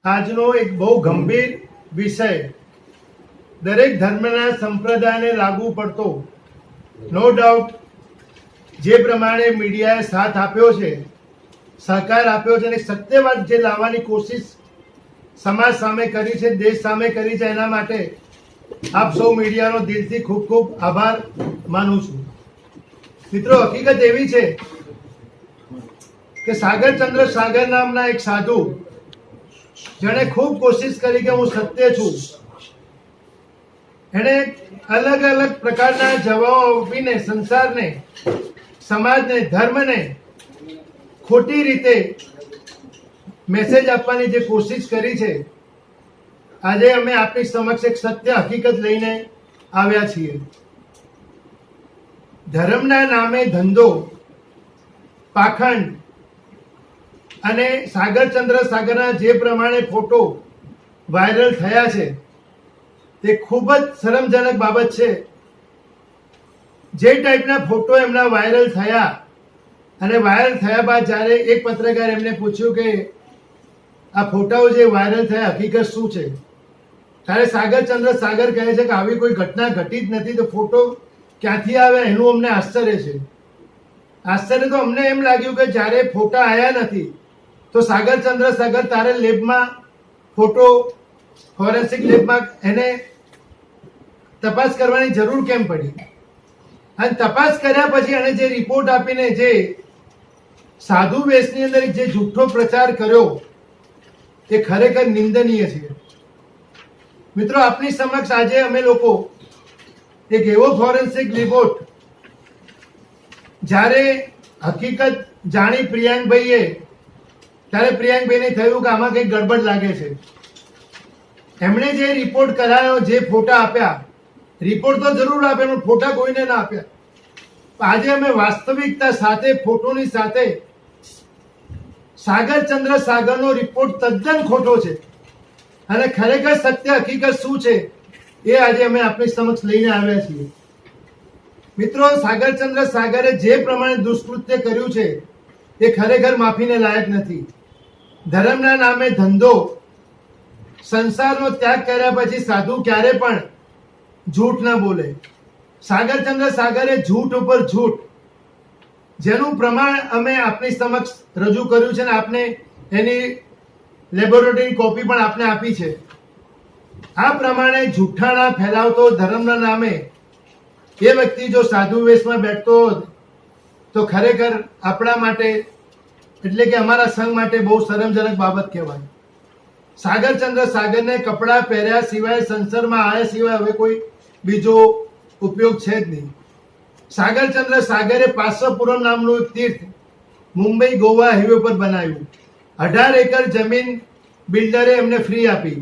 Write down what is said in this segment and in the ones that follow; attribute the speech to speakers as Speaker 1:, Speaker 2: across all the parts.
Speaker 1: આજનો એક બહુ ગંભીર વિષય, દરેક ધર્મના સંપ્રદાયને લાગુ પડતો, નો ડાઉટ જે પ્રમાણે મીડિયાએ સાથ આપ્યો છે, સહકાર આપ્યો છે અને સત્યવાદ જે લાવવાની કોશિશ સમાજ સામે કરી છે, દેશ સામે કરી છે, એના માટે આપ સૌ મીડિયાનો દિલથી ખૂબ ખૂબ આભાર માનું છું. મિત્રો, હકીકત એવી છે કે સાગરચંદ્ર સાગર નામના એક સાધુ, જેણે ખૂબ કોશિશ કરી કે હું સત્ય છું, એણે અલગ અલગ પ્રકારના જવાબો આપીને સંસારને, સમાજને, ધર્મને ખોટી રીતે મેસેજ આપવાની જે કોશિશ કરી છે, આજે અમે આપની સમક્ષ એક સત્ય હકીકત લઈને આવ્યા છીએ. ધર્મના નામે ધંધો, પાખંડ અને સાગરચંદ્ર સાગરના જે પ્રમાણે ફોટો વાયરલ થયા છે, તે ખૂબ જ શરમજનક બાબત છે. જે ટાઈપના ફોટો એમના વાયરલ થયા અને વાયરલ થયા બાદ જ્યારે એક પત્રકાર એમને પૂછ્યું કે આ ફોટાઓ જે વાયરલ થયા હકીકત શું છે, ત્યારે સાગરચંદ્ર સાગર કહે છે કે આવી કોઈ ઘટના ઘટી જ નથી, તો ફોટો ક્યાંથી આવે એનું અમને આશ્ચર્ય છે. આશ્ચર્ય તો અમને એમ લાગ્યું કે જ્યારે ફોટા આવ્યા નથી તો સાગરચંદ્ર સાગર તારે લેબમાં ફોટો ફોરેન્સિક લેબમાં એને તપાસ કરવાની જરૂર કેમ પડી? અને તપાસ કર્યા પછી એને જે રિપોર્ટ આપીને જે સાધુ વેશની અંદર જે જૂઠો પ્રચાર કર્યો, તે ખરેખર નિંદનીય છે. મિત્રો, આપની સમક્ષ આજે અમે લોકો એક એવો ફોરેન્સિક રિપોર્ટ, જ્યારે હકીકત જાણી પ્રિયાંકભાઈએ, ત્યારે પ્રિયાંકભાઈને થયું કે આમાં કંઈક ગડબડ લાગે છે. એમણે જે રિપોર્ટ કરાયો, જે ફોટા આપ્યા, રિપોર્ટ તો જરૂર આપ્યા પણ ફોટા કોઈને ના આપ્યા. આજે અમે વાસ્તવિકતા સાથે, ફોટોની સાથે સાગરચંદ્ર સાગરનો રિપોર્ટ તદ્દન ખોટો છે અને ખરેખર સત્ય હકીકત શું છે એ આજે અમે આપની સમક્ષ લઈને આવ્યા છીએ. મિત્રો, સાગરચંદ્ર સાગરે જે પ્રમાણે દુષ્કૃત્ય કર્યું છે એ ખરેખર માફીને લાયક નથી. ધર્મના નામે ધંધો, સંસારનો ત્યાગ કર્યા પછી સાધુ ક્યારે પણ જૂઠ ન બોલે. સાગરચંદ્ર સાગરે જૂઠ ઉપર જૂઠ, જેનું પ્રમાણ અમે આપની સમક્ષ રજૂ કર્યું છે અને આપને એની લેબોરેટરી કોપી પણ આપને આપી છે. આ પ્રમાણે જૂઠાણા ફેલાવતો ધર્મના નામે એ વ્યક્તિ જો સાધુ વેશમાં બેઠતો હોત તો ખરેખર આપણા માટે, એટલે કે અમારા સંઘ માટે બહુ શરમજનક બાબત કહેવાય. સાગરચંદ્ર સાગરને કપડાં પહેર્યા સિવાય, સંસારમાં આવ્યા સિવાય હવે કોઈ બીજો ઉપયોગ છે જ નહીં. સાગરચંદ્ર સાગરે પાર્શ્વપુરમ નામનું તીર્થ મુંબઈ ગોવા હાઈવે પર બનાવ્યું. 18 એકર જમીન બિલ્ડરે એમને ફ્રી આપી.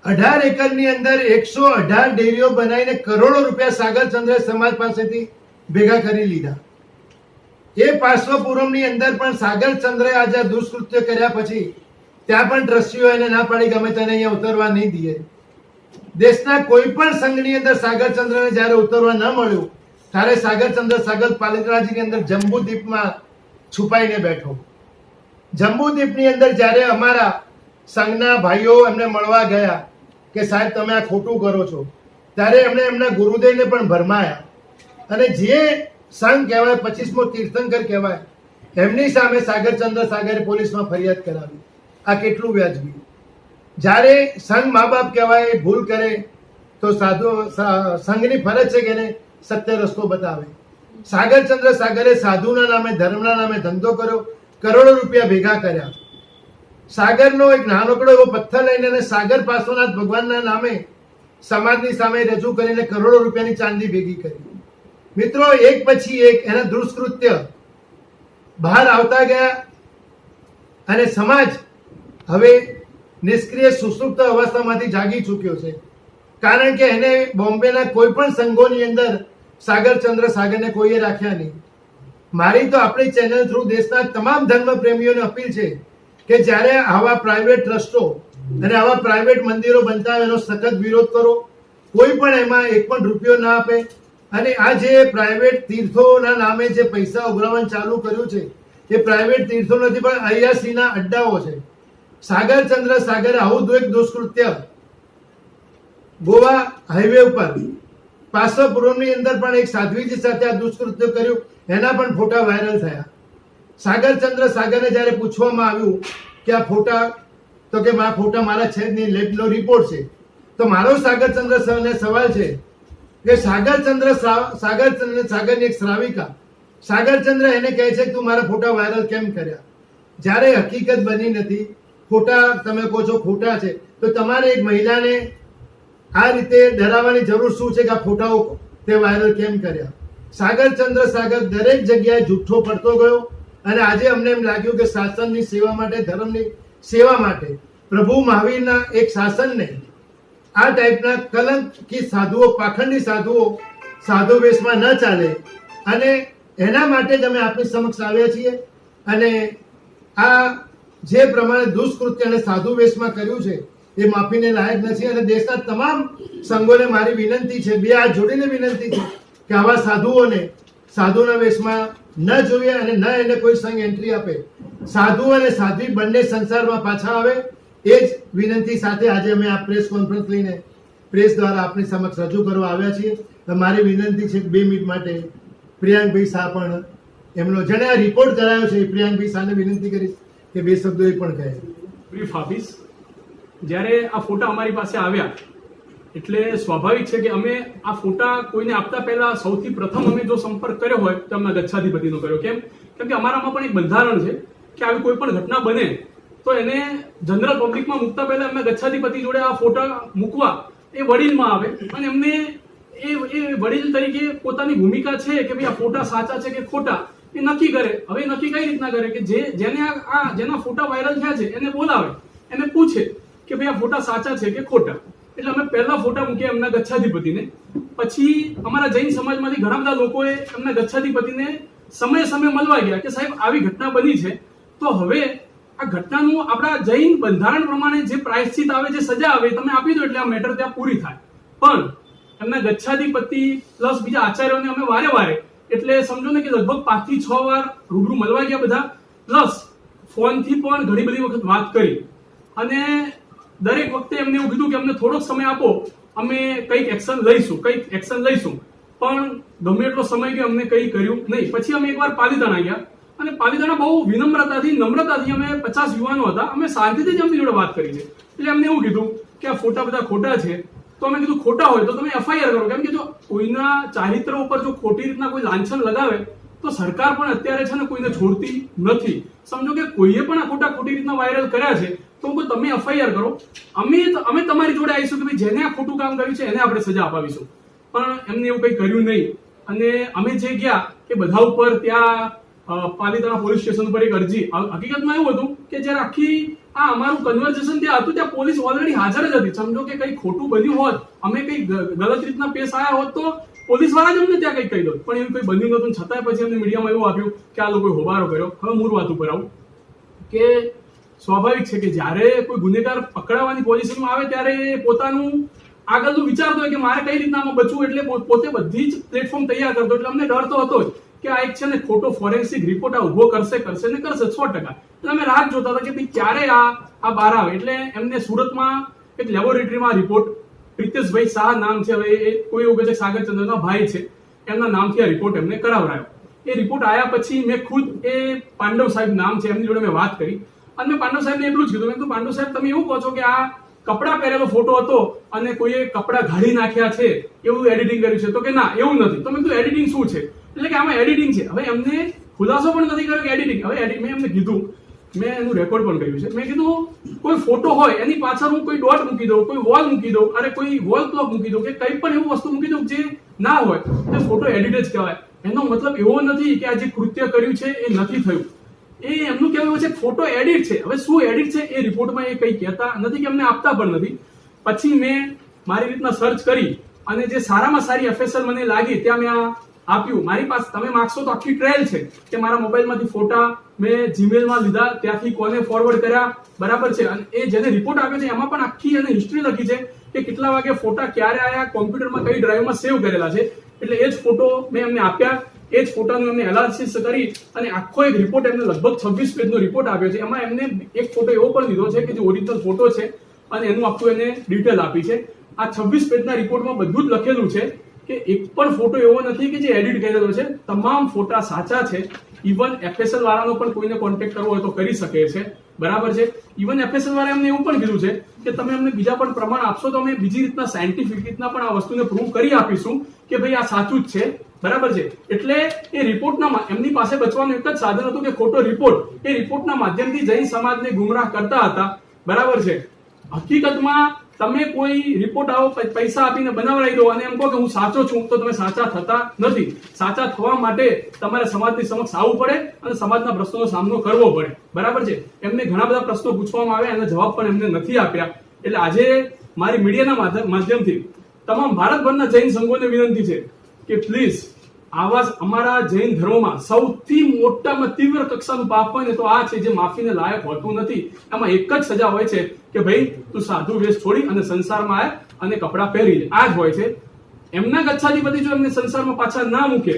Speaker 1: 18 એકરની અંદર 118 ડેરીઓ બનાવીને કરોડો રૂપિયા સાગરચંદ્ર સમાજ પાસેથી ભેગા કરી લીધા. એ પાર્શ્વપુરમની અંદર પણ સાગરચંદ્રે આજે દુષ્કૃત્ય કર્યા પછી ત્યાં પણ ટ્રસ્ટીઓ એને ના પાડી કે અમે તને અહીંયા ઉતરવા નહીં દઈએ. દેશના કોઈ પણ સંઘની અંદર સાગરચંદ્રને જ્યારે ઉતરવા ન મળ્યું ત્યારે સાગરચંદ્ર સાગર પાલિતાણાની અંદર જંબુદ્વીપમાં છુપાઈને બેઠો. જંબુદ્વીપની અંદર જ્યારે અમારા સંઘના ભાઈઓ એમને મળવા ગયા કે સાહેબ તમે આ ખોટું કરો છો, ત્યારે એમણે એમના ગુરુદેવને પણ ભરમાયા અને જે સંઘ કહેવાય, 25મો તીર્થંકર કહેવાય, એમની સામે સાગરચંદ્ર સાગરે પોલીસમાં ફરિયાદ કરાવી. આ કેટલું વ્યાજબી? જ્યારે સંઘ મા બાપ કહેવાય, ભૂલ કરે તો સંઘની ફરજ છે કે એને સત્ય રસ્તો બતાવે. સાગરચંદ્ર સાગરે સાધુના નામે, ધર્મના નામે ધંધો કર્યો, કરોડો રૂપિયા ભેગા કર્યા. સાગરનો એક નાનકડો એવો પથ્થર લઈને અને સાગર પાર્શ્વનાથ ભગવાનના નામે સમાજની સામે રજૂ કરીને કરોડો રૂપિયાની ચાંદી ભેગી કરી. મિત્રો, એક પછી એક એના દુષ્કૃત્ય બહાર આવતા ગયા અને સમાજ હવે નિષ્ક્રિય સુસુપ્ત અવસ્થામાંથી જાગી ચૂક્યો છે. કારણ કે એને બોમ્બેના કોઈ પણ સંઘોની અંદર સાગરચંદ્ર સાગરને કોઈએ રાખ્યા નહીં. મારી તો આપણી ચેનલ થ્રુ દેશના તમામ ધર્મ પ્રેમીઓને અપીલ છે કે જ્યારે આવા પ્રાઇવેટ ટ્રસ્ટો અને આવા પ્રાઇવેટ મંદિરો બનતા હોય એનો સખત વિરોધ કરો. કોઈ પણ એમાં એક પણ રૂપિયો ના આપે. અને આ જે પ્રાઇવેટ તીર્થોના નામે જે પૈસા ઉઘરાવવાનું ચાલુ કર્યું છે, એ પ્રાઇવેટ તીર્થો નથી પણ અય્યાસીના અડ્ડાઓ છે. સાગરચંદ્ર સાગરે આવું એક દુષ્કૃત્ય ગોવા હાઈવે ઉપર પાસપુરમની અંદર પણ એક સાધ્વીજી સાથે આ દુષ્કૃત્ય કર્યું, એના પણ ફોટા વાયરલ થયા. સાગરચંદ્ર સાગરને જ્યારે પૂછવામાં આવ્યું કે આ ફોટા, તો કે આ ફોટા મારા છે જ નહીં, લેબનો રિપોર્ટ છે. તો મારો સાગરચંદ્ર સરને સવાલ છે કે સાગરની એક શ્રાવિકા સાગરચંદ્ર એને કહે છે કે તું મારા ફોટા વાયરલ કેમ કર્યા, જ્યારે હકીકત બની નથી, ફોટા તમે કહો છો ખોટા છે, તો તમારે એક મહિલાને આ રીતે ડરાવવાની જરૂર શું છે કે આ ફોટાઓ તે વાયરલ કેમ કર્યા? સાગરચંદ્ર સાગર દરેક જગ્યાએ જુઠ્ઠો પડતો ગયો અને આજે અમને એમ લાગ્યું કે શાસનની સેવા માટે, ધર્મની સેવા માટે, પ્રભુ મહાવીરના એક શાસનને આ ટાઈપના કલંકી સાધુઓ, પાખંડી સાધુઓ સાધુ વેશમાં ન ચાલે, અને એના માટે જ અમે આપની સમક્ષ આવ્યા છીએ. અને આ જે પ્રમાણે દુષ્કૃત્ય અને સાધુ વેશમાં કર્યું છે એ માફીને લાયક નથી. અને દેશના તમામ સંઘોને મારી વિનંતી છે, બે હાથ જોડીને વિનંતી છે કે આવા સાધુઓને સાધુના વેશમાં ન જોઈએ અને ન એને કોઈ સંઘ એન્ટ્રી આપે. સાધુ અને સાધ્વી બંને સંસારમાં પાછા આવે, એ જ વિનંતી સાથે આજે અમે આ પ્રેસ કોન્ફરન્સ લઈને પ્રેસ દ્વારા આપની સમક્ષ રજૂ કરવા આવ્યા છીએ. મારી વિનંતી છે કે 2 મિનિટ માટે પ્રિયાંકભાઈ શાહ પણ એમનો જેને આ રિપોર્ટ કરાયો છે, પ્રિયાંકભાઈ શાહને વિનંતી કરીશ કે 2 શબ્દો એ પણ કહે.
Speaker 2: બ્રીફ આપીશ. જ્યારે આ ફોટા અમારી પાસે આવ્યા એટલે સ્વાભાવિક છે કે અમે આ ફોટા કોઈને આપતા પહેલા સૌથી પ્રથમ અમે જો સંપર્ક કર્યો હોય તો અમને ગચ્છાધિપતિનો કર્યો. કેમ કે અમારામાં પણ એક બંધારણ છે કે આવી કોઈ પણ ઘટના બને તો એને જનરલ પબ્લિકમાં મૂકતા પહેલા અમે ગચ્છાધિપતિ જોડે આ ફોટા મૂકવા એ વડીલમાં આવે અને એમને એ વડીલ તરીકે પોતાની ભૂમિકા છે કે ભાઈ આ ફોટા સાચા છે કે ખોટા એ નક્કી કરે. હવે નક્કી કઈ રીતના કરે કે જેના ફોટા વાયરલ થયા છે એને બોલાવે, એને પૂછે કે ભાઈ આ ફોટા સાચા છે કે ખોટા. એટલે અમે પહેલા ફોટા મૂક્યા એમના ગચ્છાધિપતિને. પછી અમારા જૈન સમાજમાંથી ઘણા બધા લોકોએ એમના ગચ્છાધિપતિને સમય મળવા ગયા કે સાહેબ આવી ઘટના બની છે, તો હવે આ ઘટનાનું આપણા જૈન બંધારણ પ્રમાણે જે પ્રાયશ્ચિત આવે, જે સજા આવે તમે આપી દો એટલે આ મેટર ત્યાં પૂરી થાય. પણ એમના ગચ્છાધિપતિ પ્લસ બીજા આચાર્યોને અમે વારે એટલે સમજો ને કે લગભગ 5 થી 6 વાર રૂબરૂ મળવા ગયા બધા, પ્લસ ફોનથી પણ ઘણી બધી વખત વાત કરી. અને દરેક વખતે એમને એવું કીધું કે અમને થોડોક સમય આપો, અમે કંઈક એક્શન લઈશું. પણ ગમે એટલો સમય કે અમને કંઈ કર્યું નહીં. પછી અમે એકવાર પાલીતાણા ગયા અને પાલીતાણા બહુ નમ્રતાથી અમે 50 યુવાનો હતા, અમે શાંતિથી જ એમની જોડે વાત કરી છે. એટલે એમને એવું કીધું કે આ ફોટા બધા ખોટા છે. તો અમે કીધું ખોટા હોય તો તમે FIR કરો, કેમ કે જો કોઈના ચારિત્ર ઉપર જો ખોટી રીતના કોઈ લાંછન લગાવે તો સરકાર પણ અત્યારે છે ને કોઈને છોડતી નથી. સમજો કે કોઈએ પણ આ ખોટી રીતના વાયરલ કર્યા છે તો તમે FIR કરો, અમે તમારી જોડે આવીશું કે ભાઈ જેને આ ખોટું કામ કર્યું છે એને આપણે સજા અપાવીશું. પણ એમને એવું કંઈ કર્યું નહીં. અને અમે જે ગયા કે બધા ઉપર ત્યાં પાલીતાણા પોલીસ સ્ટેશન પર એક અરજી, હકીકતમાં એવું હતું કે જ્યારે આખી આ અમારું કન્વર્ઝેશન ત્યાં હતું ત્યાં પોલીસ ઓલરેડી હાજર જ હતી. સમજો કે કંઈ ખોટું બન્યું હોત, અમે કંઈ ગલત રીતના પેશ આવ્યા હોત તો પોલીસ વાળા જ અમને ત્યાં કંઈક કહી દો. પણ એવું કંઈ બન્યું નતું. છતાંય પછી અમને મીડિયામાં એવું આપ્યું કે આ લોકોએ હોબાળો કર્યો. હવે મૂળ વાત ઉપર આવું કે સ્વાભાવિક છે કે જ્યારે કોઈ ગુનેગાર પકડાવાની પોઝિશનમાં આવે ત્યારે પોતાનું આગળનું વિચારતો હોય કે મારે કઈ રીતના આમાં બચવું, એટલે પોતે બધી જ પ્લેટફોર્મ તૈયાર કરતો. એટલે અમને ડર તો હતો જ કે આ એક છે ને ખોટો ફોરેન્સિક રિપોર્ટ આ ઉભો કરશે 100%. એટલે અમે રાહ જોતા હતા કે ભાઈ ક્યારે આ બહાર આવે. એટલે એમને સુરતમાં એક લેબોરેટરીમાં રિપોર્ટ, પ્રિતેશભાઈ શાહ નામ છે, હવે એ કોઈ એવું કહે છે સાગરચંદ્રના ભાઈ છે, એમના નામથી આ રિપોર્ટ એમને કરાવરાયો. એ રિપોર્ટ આવ્યા પછી મેં ખુદ એ પાંડવ સાહેબ નામ છે એમની જોડે મેં વાત કરી અને મેં પાંડવ સાહેબને એટલું જ કીધું, મેં કીધું પાંડવ સાહેબ તમે એવું કહો છો કે આ કપડા પહેરેલો ફોટો હતો અને કોઈએ કપડા ઘાડી નાખ્યા છે એવું એડિટિંગ કર્યું છે? તો કે ના એવું નથી. તો મેં કીધું એડિટિંગ શું છે? એટલે કે આમાં એડિટિંગ છે. હવે એમને ખુલાસો પણ નથી કર્યો કે એડિટિંગ. હવે મેં એમને કીધું, મેં એનું રેકોર્ડ પણ કર્યું છે, મેં કીધું કોઈ ફોટો હોય એની પાછળ હું કોઈ ડોટ મૂકી દઉં, કોઈ વોલ મૂકી દઉં, અને કોઈ વોલ ક્લોક મૂકી દઉં કે કંઈ પણ એવું વસ્તુ મૂકી દઉં જે ના હોય તે ફોટો એડિટ જ કહેવાય. એનો મતલબ એવો નથી કે આ જે કૃત્ય કર્યું છે એ નથી થયું. એ એમનું કહેવું છે ફોટો એડિટ છે. હવે શું એડિટ છે એ રિપોર્ટમાં એ કંઈ કહેતા નથી કે અમને આપતા પણ નથી. પછી મેં મારી રીતના સર્ચ કરી અને જે સારામાં સારી FSL મને લાગી ત્યાં મેં આપ્યું. મારી પાસે તમે માગશો તો આખી ટ્રેલ છે કે મારા મોબાઈલમાંથી ફોટા મેં જીમેલમાં લીધા, ત્યાંથી કોને ફોરવર્ડ કર્યા, બરાબર છે. અને એ જેને રિપોર્ટ આપ્યો છે એમાં પણ આખી અને હિસ્ટ્રી લખી છે કે કેટલા વાગે ફોટા ક્યારે આવ્યા, કોમ્પ્યુટરમાં કઈ ડ્રાઈવમાં સેવ કરેલા છે. એટલે એ જ ફોટો મેં એમને આપ્યા એ જ ફોટાનું એમને એનાલિસિસ કરી અને આખો એક રિપોર્ટ એમને લગભગ 26 પેજનો રિપોર્ટ આપ્યો છે. એમાં એમને એક ફોટો એવો પણ લીધો છે કે જે ઓરિજિનલ ફોટો છે અને એનું આખું એને ડિટેલ આપી છે. આ 26 પેજના રિપોર્ટમાં બધું જ લખેલું છે કે એક પણ ફોટો એવો નથી કે જે એડિટ કરેલો છે. તમામ ફોટા સાચા છે. ઇવન FSL વાળાનો પણ કોઈને કોન્ટેક્ટ કરવો હોય તો કરી શકે છે. બરાબર છે. ઇવન FSL વાળા એમને એવું પણ કીધું છે કે તમે અમને બીજા પણ પ્રમાણ આપશો તો અમે બીજી રીતના સાયન્ટિફિક રીતના પણ આ વસ્તુને પ્રૂવ કરી આપીશું કે ભાઈ આ સાચું જ છે. બરાબર છે. એટલે એ રિપોર્ટના એમની પાસે બચવાનું એક જ સાધન હતું કે ખોટો રિપોર્ટ. એ રિપોર્ટના માધ્યમથી જૈન સમાજને ગુમરાહ કરતા હતા. બરાબર છે. હકીકતમાં તમે કોઈ રિપોર્ટ આવો પૈસા આપીને બનાવડાવી દો અને એમ કહો કે હું સાચો છું, તો તમે સાચા થતા નથી. સાચા થવા માટે તમારે સમાજની સમક્ષ આવવું પડે અને સમાજના પ્રશ્નોનો સામનો કરવો પડે. બરાબર છે. એમને ઘણા બધા પ્રશ્નો પૂછવામાં આવ્યા, એના જવાબ પણ એમને નથી આપ્યા. એટલે આજે મારી મીડિયાના માધ્યમથી તમામ ભારતભરના જૈન સંઘોને વિનંતી છે કે પ્લીઝ આવા અમારા જૈન ધર્મમાં સૌથી મોટામાં તીવ્ર કક્ષાનું પાપ હોય ને તો આ છે, જે માફીને લાયક હોતું નથી. એમાં એક જ સજા હોય છે કે ભાઈ તું સાધુ વેશ છોડી અને સંસારમાં આય અને કપડાં પહેરી લે. આ જ હોય છે. એમના ગચ્છાધિપતિ જો એમને સંસારમાં પાછા ના મૂકે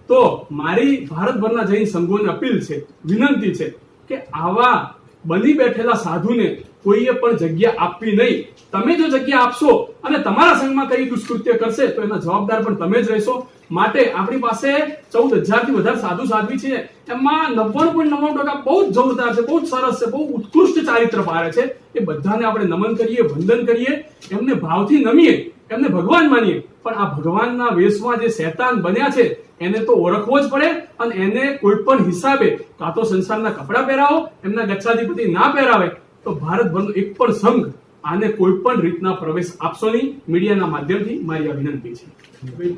Speaker 2: તો મારી ભારતભરના જૈન સંઘોને અપીલ છે, વિનંતી છે કે આવા બની બેઠેલા સાધુને કોઈએ પણ જગ્યા આપવી નહીં. તમે જો જગ્યા આપશો અને તમારા સંઘમાં કઈ દુષ્કૃત્ય કરશે તો એના જવાબદાર પણ તમે જ રહેશો. માટે આપણી પાસે 14,000 થી વધારે સાધુ સાધ્વી છે. એમાં 99.99% બહુ જ જોરદાર છે, બહુ જ સરસ છે, બહુ ઉત્કૃષ્ટ ચારિત્ર પારે છે. એ બધાને આપણે નમન કરીએ, વંદન કરીએ, એમને ભાવથી નમીએ, એમને ભગવાન માનીએ. પણ આ ભગવાનના વેશમાં જે શૈતાન બન્યા છે એને તો ઓળખવો જ પડે અને એને કોઈ પણ હિસાબે કાં તો સંસારના કપડા પહેરાવો, એમના ગચ્છાધિપતિ ના પહેરાવે તો ભારતભરનો એક પણ સંઘ આને કોઈ પણ રીતના પ્રવેશ આપશો નહીં. મીડિયાના માધ્યમથી મારી આ વિનંતી છે.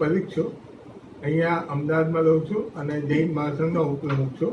Speaker 3: પરીક્ષ છું, અહીંયા અમદાવાદમાં રહું છું અને જૈન મહાસંઘનો ઉપપ્રમુખ છું.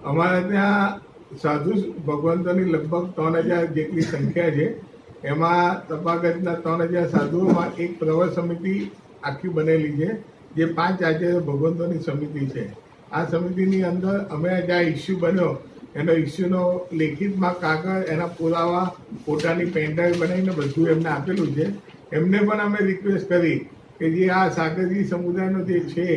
Speaker 3: અમારે ત્યાં સાધુ ભગવંતોની લગભગ 3,000 જેટલી સંખ્યા છે. એમાં તપાગતના 3,000 સાધુઓમાં એક પ્રવર સમિતિ આખી બનેલી છે, જે 5 આચાર્ય ભગવંતોની સમિતિ છે. આ સમિતિની અંદર અમે જે ઇસ્યુ બન્યો એનો ઇસ્યુનો લેખિતમાં કાગળ, એના પુરાવા, ફોટાની પેનડ્રાઈવ બનાવીને બધું એમને આપેલું છે. એમને પણ અમે રિક્વેસ્ટ કરી કે જે આ સાગરજી સમુદાયનો જે છે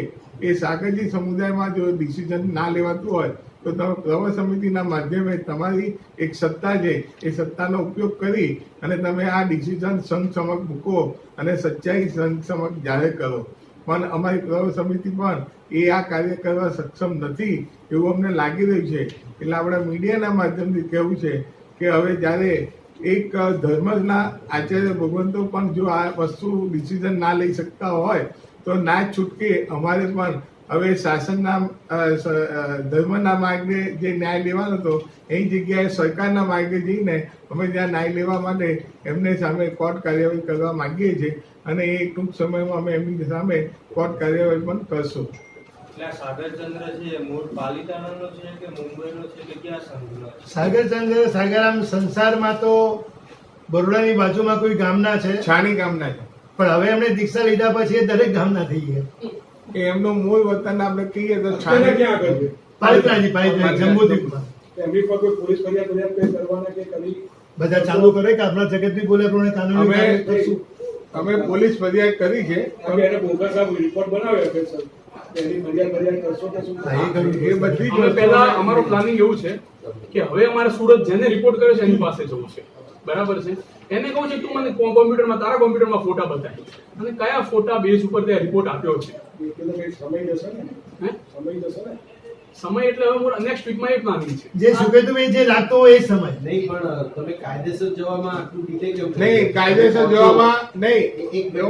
Speaker 3: એ સાગરજી સમુદાયમાં જો ડિસિઝન ના લેવાતું હોય તો તમે પ્રવર સમિતિના માધ્યમે તમારી એક સત્તા છે એ સત્તાનો ઉપયોગ કરી અને તમે આ ડિસિઝન સંઘ સમક્ષ મૂકો અને સચ્ચાઈ સંઘ સમક્ષ જાહેર કરો. પણ અમારી પ્રવર સમિતિ પણ એ આ કાર્ય કરવા સક્ષમ નથી એવું અમને લાગી રહ્યું છે. એટલે આપણે મીડિયાના માધ્યમથી કહેવું છે કે હવે જ્યારે એક ધર્મના આચાર્ય ભગવંતો પણ જો આ વસ્તુ ડિસિઝન ના લઈ શકતા હોય તો ના જ છૂટકે અમારે પણ હવે શાસનના ધર્મના માર્ગે જે ન્યાય લેવાનો હતો એ જગ્યાએ સરકારના માર્ગે જઈને અમે ત્યાં ન્યાય લેવા માટે એમને સામે કોર્ટ કાર્યવાહી કરવા માંગીએ છીએ અને એ ટૂંક સમયમાં અમે એમની સામે કોર્ટ કાર્યવાહી પણ કરશું.
Speaker 4: સાગરચંદ્ર છે મૂળ પાલિતાણાનો છે કે મુંબઈનો છે કે ક્યાં સંઘનો?
Speaker 1: સાગરચંદ્ર સાગરામ સંસારમાં તો બરોડાની બાજુમાં કોઈ ગામના છે,
Speaker 3: છાણી ગામના છે,
Speaker 1: પણ હવે એમણે દીક્ષા લીધા પછી એ દરેક ગામના થઈ ગયા.
Speaker 3: કે એમનું મૂળ વતન આપણે કહીએ તો છાણી
Speaker 5: ક્યાં આગળ છે?
Speaker 1: પાલિતાણા જંબુદ્વીપમાં.
Speaker 5: એમની પર કોઈ પોલીસ ફરિયાદ કંઈ કરવાના કે કરી
Speaker 1: બધા ચાલુ કરે કે આપણા જગતભાઈ બોલ્યા પ્રમાણે કાનૂની કાર્ય કરશું.
Speaker 3: અમે પોલીસ ફરિયાદ કરી છે.
Speaker 5: હવે એને બોગસ સાહેબ રિપોર્ટ બનાવ્યો કે સર એની ફરિયાદ કરશો કે શું?
Speaker 1: હા, એ કર્યું.
Speaker 3: એ બધી
Speaker 2: અમે પહેલા અમારો પ્લાનિંગ એવું છે કે હવે અમારે સુરત જેને રિપોર્ટ કર્યો છે એની પાસે જવું છે. બરાબર છે. એને કહું છે તું મને કોમ્પ્યુટરમાં, તારા કોમ્પ્યુટરમાં ફોટા બતાય અને કયા ફોટા બેઝ ઉપર તે રિપોર્ટ આપ્યો છે.
Speaker 5: એટલે કંઈ સમય જશે ને?
Speaker 2: હે?
Speaker 5: સમય જશે ને?
Speaker 2: સમય એટલે હવે નેક્સ્ટ વીકમાં એ પ્લાનિંગ છે.
Speaker 1: જે સુકેતુભાઈ જે લાગતો હોય એ સમય.
Speaker 6: નહીં પણ તમે કાયદેસર જવામાં આટલું ડિલે કેમ કર્યું?
Speaker 3: નહીં, કાયદેસર જવામાં નહીં.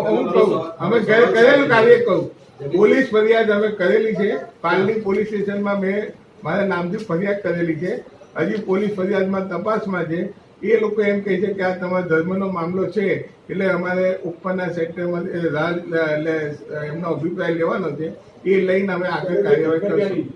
Speaker 3: હું કહું અમે કરેલું કાર્ય કહું. પોલીસ ફરિયાદ અમે કરેલી છે. પાલડી પોલીસ સ્ટેશનમાં મેં મારા નામથી ફરિયાદ કરેલી છે. હજી પોલીસ ફરિયાદમાં તપાસમાં છે. એ લોકો એમ કહે છે કે આ તમારા ધર્મનો મામલો છે એટલે અમારે ઉપરના સેક્ટરમાં એમનો અભિપ્રાય લેવાનો છે. એ લઈને અમે આગળ કાર્યવાહી કરશું.